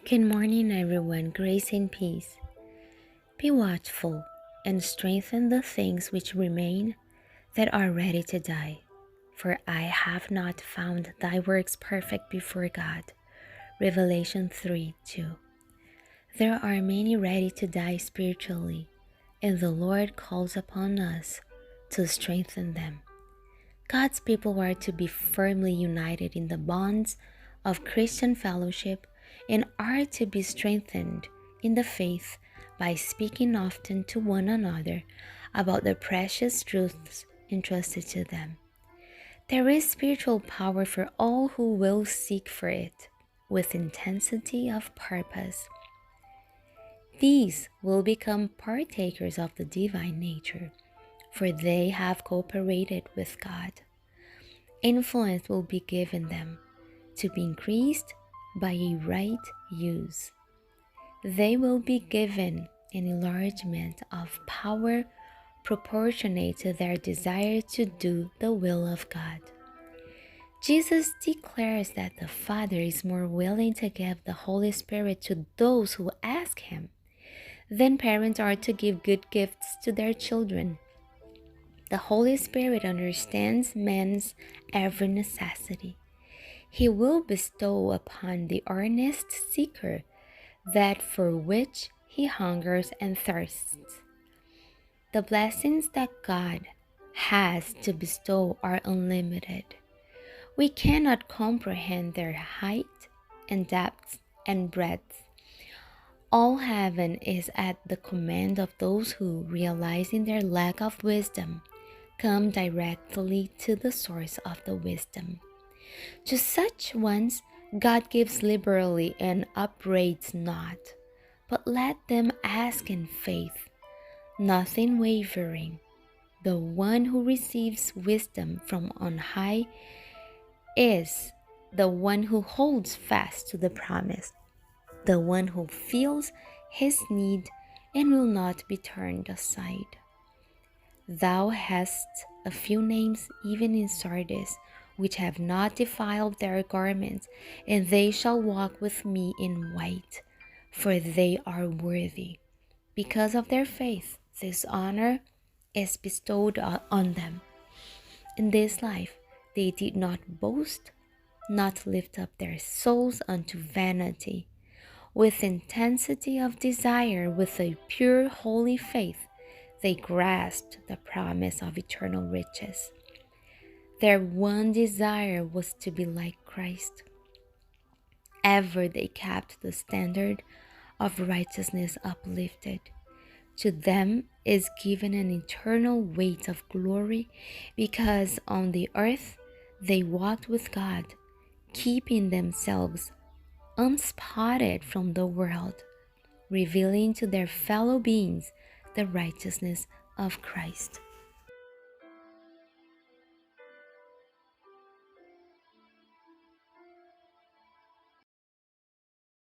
Good morning, everyone. Grace and peace. Be watchful and strengthen the things which remain that are ready to die. For I have not found thy works perfect before God. Revelation 3:2. There are many ready to die spiritually, and the Lord calls upon us to strengthen them. God's people are to be firmly united in the bonds of Christian fellowship and are to be strengthened in the faith by speaking often to one another about the precious truths entrusted to them. There is spiritual power for all who will seek for it with intensity of purpose. These will become partakers of the divine nature, for they have cooperated with God. Influence will be given them to be increased by a right use. They will be given an enlargement of power proportionate to their desire to do the will of God. Jesus declares that the Father is more willing to give the Holy Spirit to those who ask Him than parents are to give good gifts to their children. The Holy Spirit understands man's every necessity. He will bestow upon the earnest seeker that for which he hungers and thirsts. The blessings that God has to bestow are unlimited. We cannot comprehend their height and depth and breadth. All heaven is at the command of those who, realizing their lack of wisdom, come directly to the source of the wisdom. To such ones, God gives liberally and upbraids not, but let them ask in faith, nothing wavering. The one who receives wisdom from on high is the one who holds fast to the promise, the one who feels his need and will not be turned aside. Thou hast a few names even in Sardis, which have not defiled their garments, and they shall walk with me in white, for they are worthy. Because of their faith, this honor is bestowed on them. In this life, they did not boast, not lift up their souls unto vanity. With intensity of desire, with a pure, holy faith, they grasped the promise of eternal riches. Their one desire was to be like Christ. Ever they kept the standard of righteousness uplifted. To them is given an eternal weight of glory, because on the earth they walked with God, keeping themselves unspotted from the world, revealing to their fellow beings the righteousness of Christ.